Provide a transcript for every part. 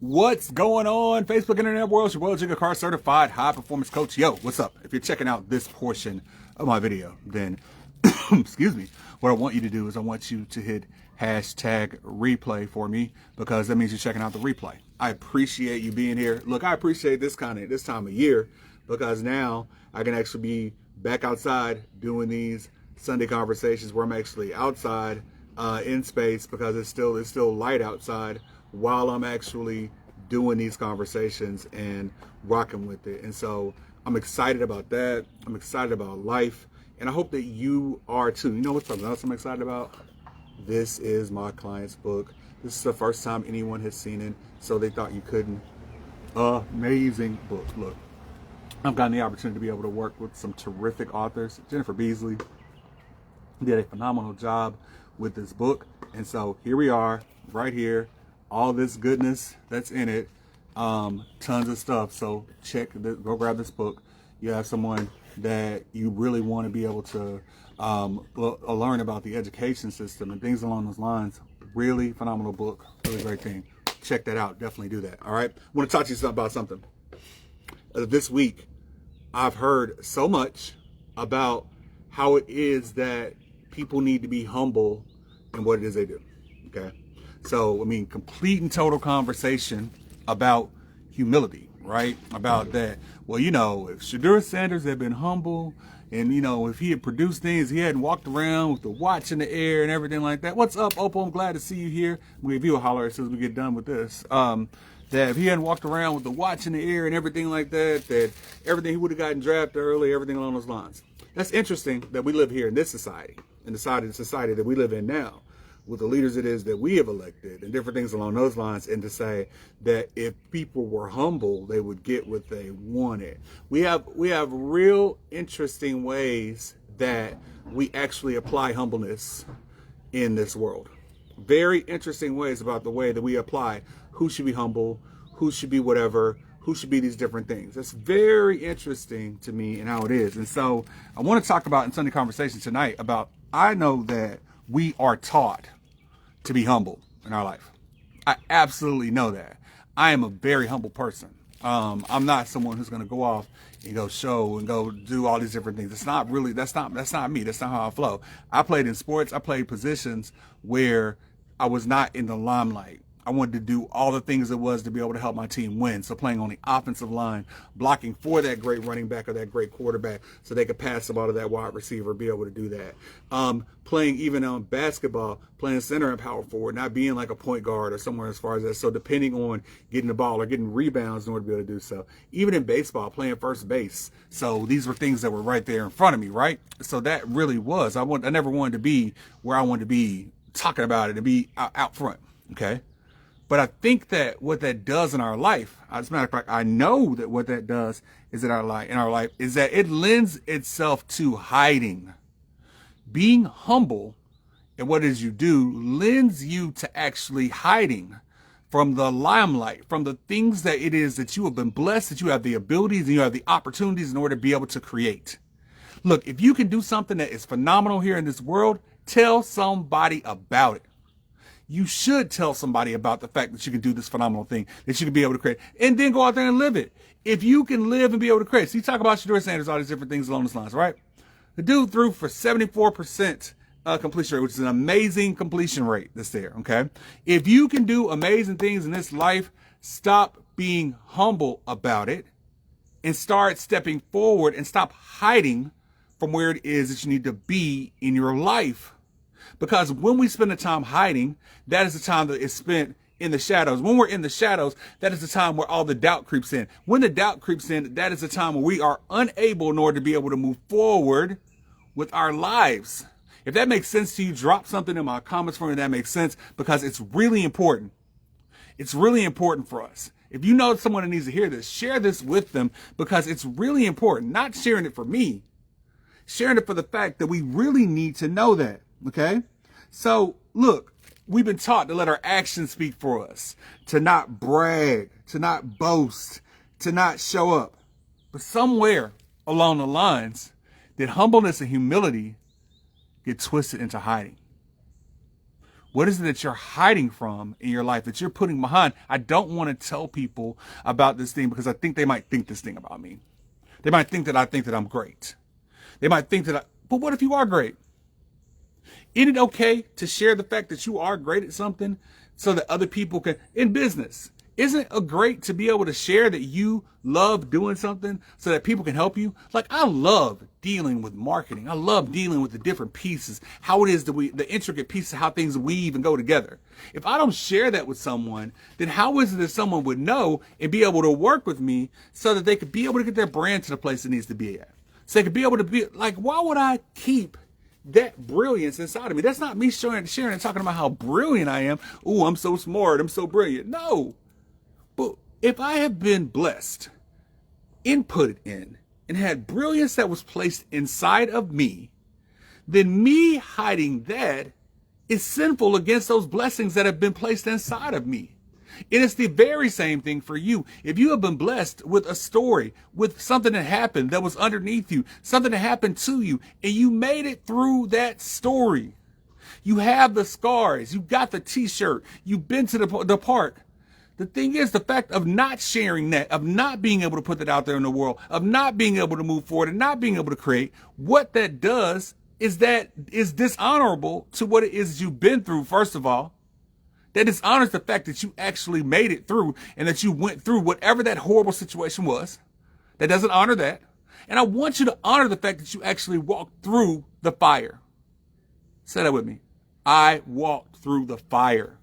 What's going on, Facebook Internet world? It's your Will Jigga Car Certified High Performance Coach. Yo, what's up? If you're checking out this portion of my video, then, excuse me, what I want you to do is I want you to hit hashtag replay for me, because that means you're checking out the replay. I appreciate you being here. Look, I appreciate this time of year, because now I can actually be back outside doing these Sunday conversations where I'm actually outside in space, because it's still light outside, while I'm actually doing these conversations and rocking with it. And so I'm excited about that. I'm excited about life. And I hope that you are too. You know what's something else I'm excited about? This is my client's book. This is the first time anyone has seen it, so they thought you couldn't. Amazing book. Look, I've gotten the opportunity to be able to work with some terrific authors. Jennifer Beasley did a phenomenal job with this book. And so here we are, right here. All this goodness that's in it, tons of stuff. So go grab this book. You have someone that you really want to be able to learn about the education system and things along those lines. Really phenomenal book, really great thing. Check that out. Definitely do that. All right. I want to talk to you about something. This week, I've heard so much about how it is that people need to be humble in what it is they do. Okay. So, I mean, complete and total conversation about humility, right? About that. Well, you know, if Shaduer Sanders had been humble, and, you know, if he had produced things, he hadn't walked around with the watch in the air and everything like that. What's up, Opal? I'm glad to see you here. We'll give you a holler as soon as we get done with this. That if he hadn't walked around with the watch in the air and everything like that, that everything, he would have gotten drafted early, everything along those lines. That's interesting that we live here in this society, in the society that we live in now, with the leaders it is that we have elected and different things along those lines, and to say that if people were humble, they would get what they wanted. We have real interesting ways that we actually apply humbleness in this world. Very interesting ways about the way that we apply who should be humble, who should be whatever, who should be these different things. That's very interesting to me and how it is. And so I want to talk about in Sunday Conversation tonight about, I know that we are taught to be humble in our life. I absolutely know that. I am a very humble person. I'm not someone who's going to go off and go show and go do all these different things. It's not really, that's not me. That's not how I flow. I played in sports. I played positions where I was not in the limelight. I wanted to do all the things it was to be able to help my team win. So playing on the offensive line, blocking for that great running back or that great quarterback so they could pass the ball to that wide receiver, be able to do that. Playing even on basketball, playing center and power forward, not being like a point guard or somewhere as far as that. So depending on getting the ball or getting rebounds in order to be able to do so. Even in baseball, playing first base. So these were things that were right there in front of me, right? So that really was, I never wanted to be where I wanted to be talking about it and be out front, okay? But I think that what that does in our life, as a matter of fact, I know that what that does is in our life is that it lends itself to hiding. Being humble in what it is you do lends you to actually hiding from the limelight, from the things that it is that you have been blessed, that you have the abilities and you have the opportunities in order to be able to create. Look, if you can do something that is phenomenal here in this world, tell somebody about it. You should tell somebody about the fact that you can do this phenomenal thing, that you can be able to create, and then go out there and live it. If you can live and be able to create. So you talk about Shaduer Sanders, all these different things along those lines, right? The dude threw for 74% completion rate, which is an amazing completion rate that's there, okay? If you can do amazing things in this life, stop being humble about it and start stepping forward and stop hiding from where it is that you need to be in your life. Because when we spend the time hiding, that is the time that is spent in the shadows. When we're in the shadows, that is the time where all the doubt creeps in. When the doubt creeps in, that is the time where we are unable in order to be able to move forward with our lives. If that makes sense to you, drop something in my comments for me that makes sense, because it's really important. It's really important for us. If you know someone that needs to hear this, share this with them, because it's really important. Not sharing it for me, sharing it for the fact that we really need to know that. Okay, so look, we've been taught to let our actions speak for us, to not brag, to not boast, to not show up. But somewhere along the lines, did humbleness and humility get twisted into hiding? What is it that you're hiding from in your life that you're putting behind? I don't want to tell people about this thing because I think they might think this thing about me. They might think that I think that I'm great. They might think that but what if you are great? Isn't it okay to share the fact that you are great at something so that other people can, in business, isn't it great to be able to share that you love doing something so that people can help you? Like, I love dealing with marketing. I love dealing with the different pieces, how it is that the intricate pieces, how things weave and go together. If I don't share that with someone, then how is it that someone would know and be able to work with me so that they could be able to get their brand to the place it needs to be at? So they could be able to be like, why would I keep that brilliance inside of me? That's not me sharing and talking about how brilliant I am. Ooh, I'm so smart. I'm so brilliant. No. But if I have been blessed, inputted in, and had brilliance that was placed inside of me, then me hiding that is sinful against those blessings that have been placed inside of me. And it's the very same thing for you. If you have been blessed with a story, with something that happened that was underneath you, something that happened to you, and you made it through that story, you have the scars, you got the t-shirt, you've been to the park. The thing is, the fact of not sharing that, of not being able to put that out there in the world, of not being able to move forward and not being able to create, what that does is that is dishonorable to what it is you've been through, first of all. That dishonors the fact that you actually made it through and that you went through whatever that horrible situation was. That doesn't honor that. And I want you to honor the fact that you actually walked through the fire. Say that with me. I walked through the fire.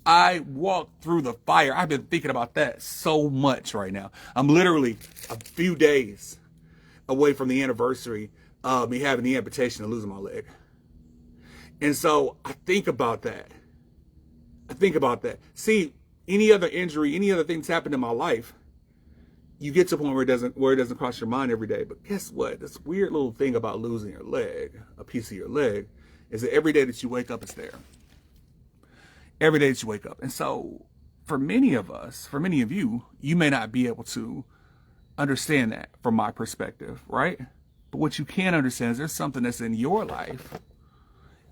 I walked through the fire. I've been thinking about that so much right now. I'm literally a few days away from the anniversary of me having the amputation and losing my leg. And so I think about that. See, any other injury, any other thing that's happened in my life, you get to a point where it doesn't cross your mind every day. But guess what? This weird little thing about losing your leg, a piece of your leg, is that every day that you wake up, it's there. Every day that you wake up. And so for many of us, for many of you, you may not be able to understand that from my perspective, right? But what you can understand is there's something that's in your life.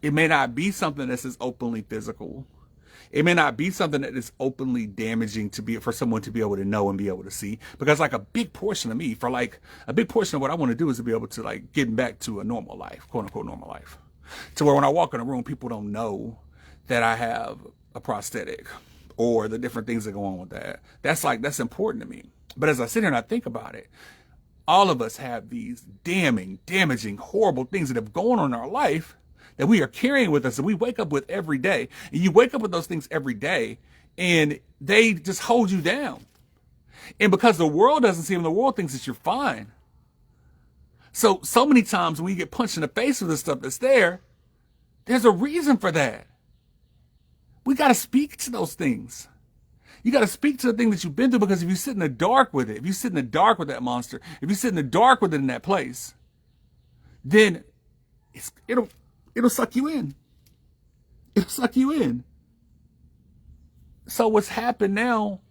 It may not be something that's as openly physical. It may not be something that is openly damaging for someone to be able to know and be able to see. Because like a big portion of what I want to do is to be able to like get back to a normal life, quote unquote normal life. To where when I walk in a room, people don't know that I have a prosthetic or the different things that go on with that. That's important to me. But as I sit here and I think about it, all of us have these damaging, horrible things that have gone on in our life that we are carrying with us, that we wake up with every day. And you wake up with those things every day and they just hold you down. And because the world doesn't see them, the world thinks that you're fine. So many times when you get punched in the face with this stuff that's there, there's a reason for that. We got to speak to those things. You got to speak to the thing that you've been through, because if you sit in the dark with it, if you sit in the dark with that monster, if you sit in the dark with it in that place, then it'll suck you in. It'll suck you in. So what's happened now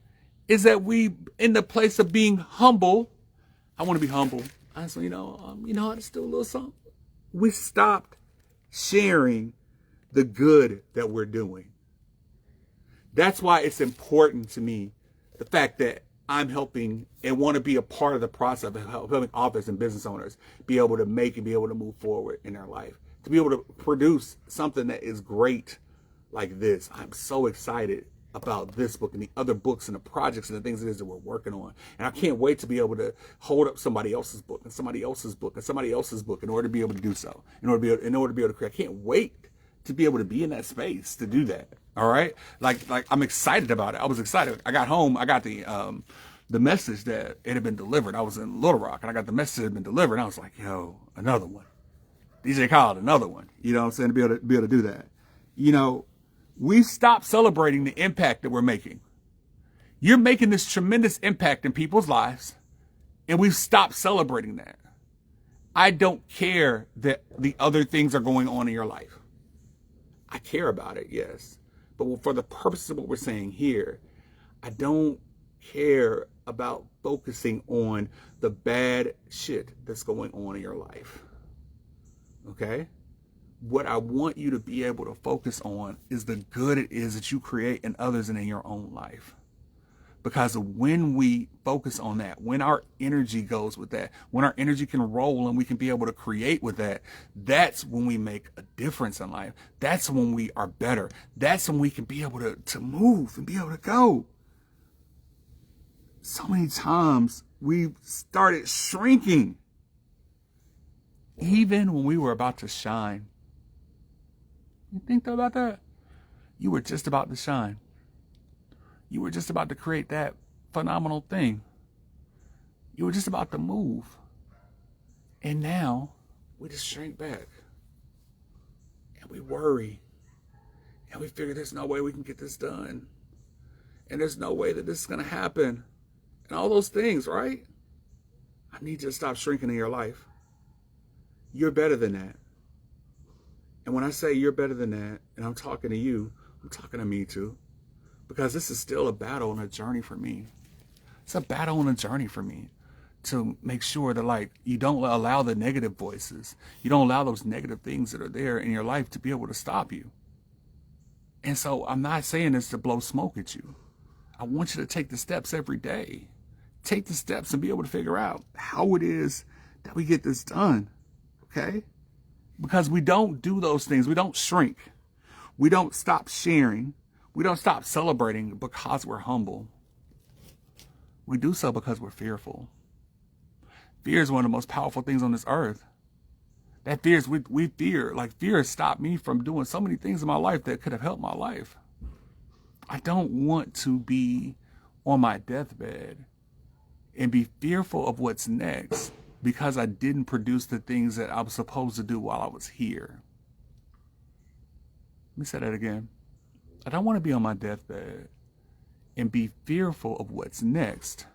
is that we, in the place of being humble, I want to be humble. I said, I just do a little something. We stopped sharing the good that we're doing. That's why it's important to me, the fact that I'm helping and want to be a part of the process of helping authors and business owners be able to make and be able to move forward in their life, to be able to produce something that is great like this. I'm so excited about this book and the other books and the projects and the things it is that we're working on. And I can't wait to be able to hold up somebody else's book and somebody else's book and somebody else's book in order to be able to do so, in order to be able to create. I can't wait to be able to be in that space to do that. All right. Like I'm excited about it. I was excited. I got home. I got the message that it had been delivered. I was in Little Rock and I got the message that had been delivered. And I was like, yo, another one. DJ called another one. You know what I'm saying? To be able to do that. We stopped celebrating the impact that we're making. You're making this tremendous impact in people's lives, and we've stopped celebrating that. I don't care that the other things are going on in your life. I care about it, yes. But for the purposes of what we're saying here, I don't care about focusing on the bad shit that's going on in your life. Okay? what I want you to be able to focus on is the good it is that you create in others and in your own life. Because when we focus on that, when our energy goes with that, when our energy can roll and we can be able to create with that, that's when we make a difference in life. That's when we are better. That's when we can be able to move and be able to go. So many times we started shrinking, even when we were about to shine. You think about that? You were just about to shine. You were just about to create that phenomenal thing. You were just about to move. And now we just shrink back. And we worry. And we figure there's no way we can get this done. And there's no way that this is going to happen. And all those things, right? I need you to stop shrinking in your life. You're better than that. And when I say you're better than that, and I'm talking to you, I'm talking to me too. Because this is still a battle and a journey for me. It's a battle and a journey for me to make sure that, like, you don't allow the negative voices. You don't allow those negative things that are there in your life to be able to stop you. And so I'm not saying this to blow smoke at you. I want you to take the steps every day. Take the steps and be able to figure out how it is that we get this done. Okay? Because we don't do those things. We don't shrink. We don't stop sharing. We don't stop celebrating because we're humble. We do so because we're fearful. Fear is one of the most powerful things on this earth. That fear is, we fear. Like, fear has stopped me from doing so many things in my life that could have helped my life. I don't want to be on my deathbed and be fearful of what's next because I didn't produce the things that I was supposed to do while I was here. Let me say that again. I don't want to be on my deathbed and be fearful of what's next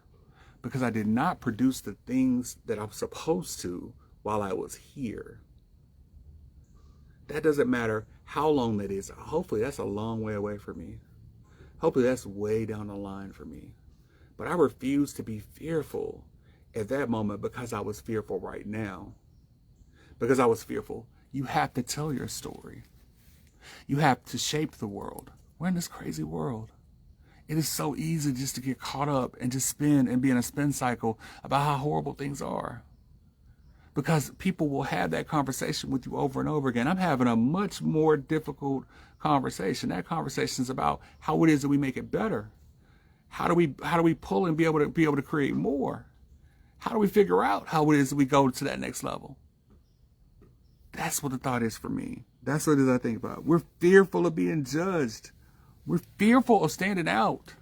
because I did not produce the things that I'm supposed to while I was here. That doesn't matter how long that is. Hopefully that's a long way away for me. Hopefully that's way down the line for me. But I refuse to be fearful at that moment because I was fearful right now. Because I was fearful. You have to tell your story. You have to shape the world. We're in this crazy world. It is so easy just to get caught up and just spin and be in a spin cycle about how horrible things are. Because people will have that conversation with you over and over again. I'm having a much more difficult conversation. That conversation is about how it is that we make it better. How do we pull and be able to create more? How do we figure out how it is that we go to that next level? That's what the thought is for me. That's what it is I think about. We're fearful of being judged. We're fearful of standing out.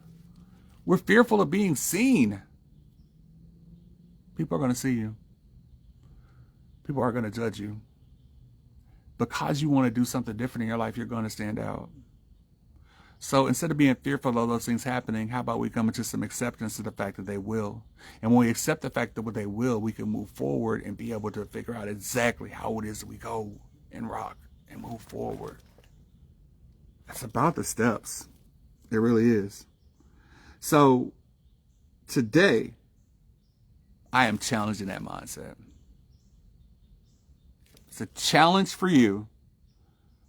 We're fearful of being seen. People are going to see you. People are going to judge you. Because you want to do something different in your life, you're going to stand out. So instead of being fearful of those things happening, how about we come into some acceptance of the fact that they will? And when we accept the fact that they will, we can move forward and be able to figure out exactly how it is that we go and rock and move forward. That's about the steps. It really is. So today, I am challenging that mindset. It's a challenge for you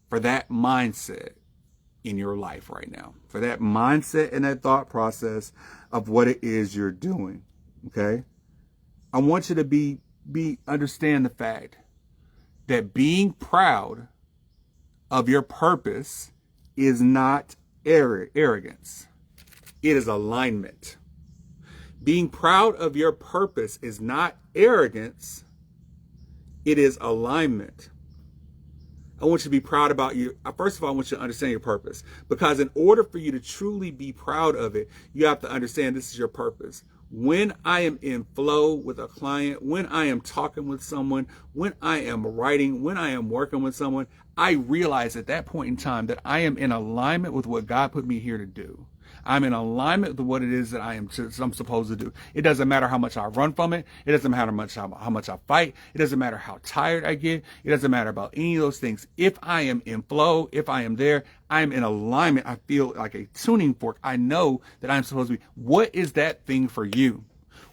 for that mindset in your life right now, for that mindset and that thought process of what it is you're doing. Okay. I want you to understand the fact that being proud of your purpose is not arrogance. It is alignment. Being proud of your purpose is not arrogance. It is alignment. I want you to be proud about you. First of all, I want you to understand your purpose. Because in order for you to truly be proud of it, you have to understand this is your purpose. When I am in flow with a client, when I am talking with someone, when I am writing, when I am working with someone, I realize at that point in time that I am in alignment with what God put me here to do. I'm in alignment with what it is that I'm supposed to do. It doesn't matter how much I run from it. It doesn't matter how much I fight. It doesn't matter how tired I get. It doesn't matter about any of those things. If I am in flow, if I am there, I'm in alignment. I feel like a tuning fork. I know that I'm supposed to be. What is that thing for you?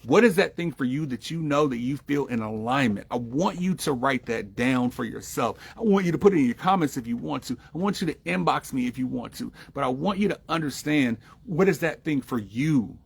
What is that thing for you that you know that you feel in alignment? I want you to write that down for yourself. I want you to put it in your comments if you want to. I want you to inbox me if you want to. But I want you to understand, what is that thing for you?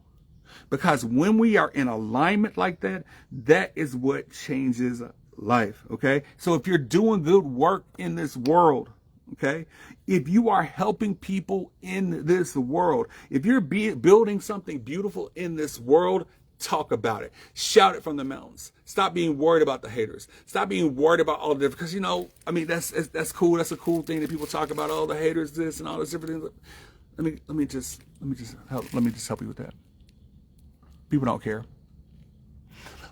Because when we are in alignment like that, that is what changes life, okay? So if you're doing good work in this world, okay, if you are helping people in this world, if you're building something beautiful in this world, talk about it. Shout it from the mountains. Stop being worried about the haters. Stop being worried about all of this, because, you know, I mean, that's cool. That's a cool thing that people talk about. Oh, the haters, this and all this different things. Let me just help you with that. People don't care.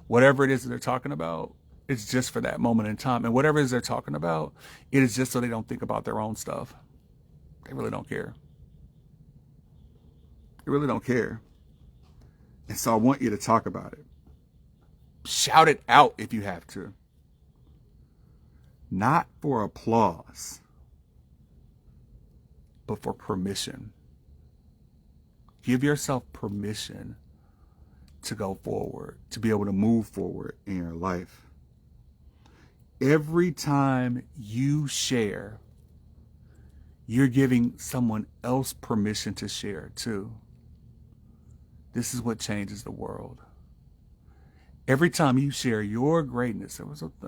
Whatever it is that they're talking about, it's just for that moment in time. And whatever it is they're talking about, it is just so they don't think about their own stuff. They really don't care. They really don't care. And so I want you to talk about it. Shout it out if you have to. Not for applause, but for permission. Give yourself permission to go forward, to be able to move forward in your life. Every time you share, you're giving someone else permission to share too. This is what changes the world. Every time you share your greatness, there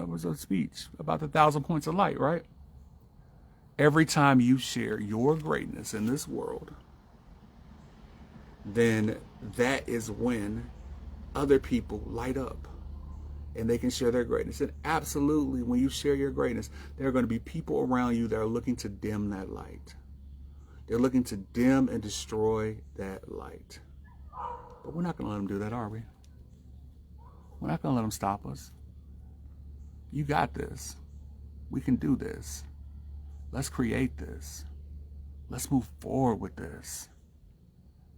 was a speech about the 1,000 points of light, right? Every time you share your greatness in this world, then that is when other people light up and they can share their greatness. And absolutely, when you share your greatness, there are going to be people around you that are looking to dim that light. They're looking to dim and destroy that light. But we're not going to let them do that, are we? We're not going to let them stop us. You got this. We can do this. Let's create this. Let's move forward with this.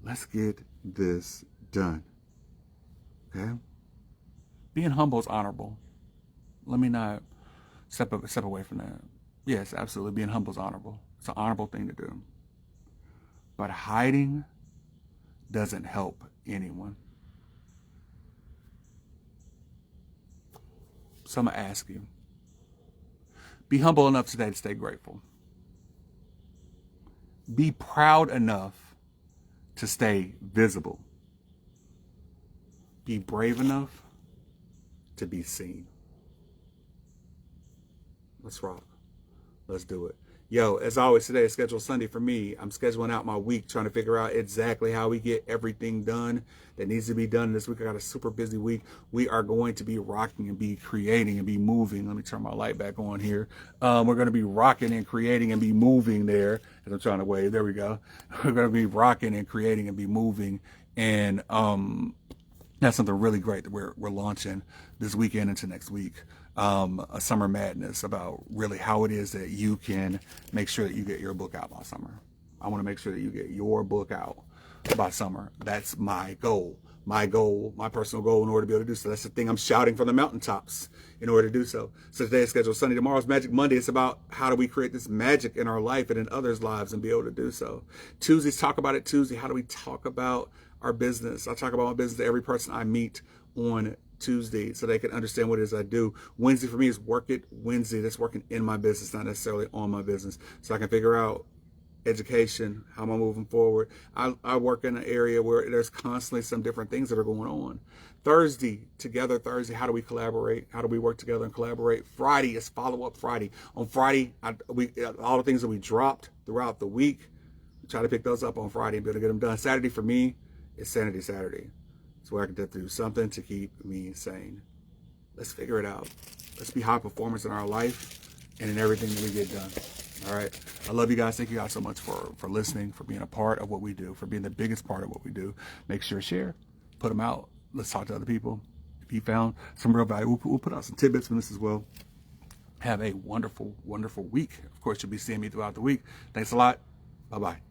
Let's get this done. Okay? Being humble is honorable. Let me not step away from that. Yes, absolutely. Being humble is honorable. It's an honorable thing to do. But hiding doesn't help anyone. So I'm going to ask you, be humble enough today to stay grateful. Be proud enough to stay visible. Be brave enough to be seen. Let's rock. Let's do it. Yo, as always, today is Scheduled Sunday for me. I'm scheduling out my week, trying to figure out exactly how we get everything done that needs to be done this week. I got a super busy week. We are going to be rocking and be creating and be moving. Let me turn my light back on here. We're going to be rocking and creating and be moving there. As I'm trying to wave, there we go. We're going to be rocking and creating and be moving. And that's something really great that we're launching this weekend into next week. A summer madness about really how it is that you can make sure that you get your book out by summer. I want to make sure that you get your book out by summer. That's my goal. My personal goal in order to be able to do so. That's the thing I'm shouting from the mountaintops in order to do so. So today is Scheduled Sunday. Tomorrow's Magic Monday. It's about how do we create this magic in our life and in others' lives and be able to do so. Tuesdays, Talk About It Tuesday. How do we talk about our business? I talk about my business to every person I meet on Tuesday so they can understand what it is I do. Wednesday for me is Work It Wednesday. That's working in my business, not necessarily on my business. So I can figure out education, how am I moving forward. I work in an area where there's constantly some different things that are going on. Thursday, Together Thursday, how do we collaborate? How do we work together and collaborate? Friday is Follow-Up Friday. On Friday, all the things that we dropped throughout the week, we try to pick those up on Friday and be able to get them done. Saturday for me is Sanity Saturday. It's where I can do something to keep me sane. Let's figure it out. Let's be high performers in our life and in everything that we get done. All right. I love you guys. Thank you guys so much for listening, for being a part of what we do, for being the biggest part of what we do. Make sure to share, put them out. Let's talk to other people. If you found some real value, we'll put out some tidbits from this as well. Have a wonderful, wonderful week. Of course, you'll be seeing me throughout the week. Thanks a lot. Bye-bye.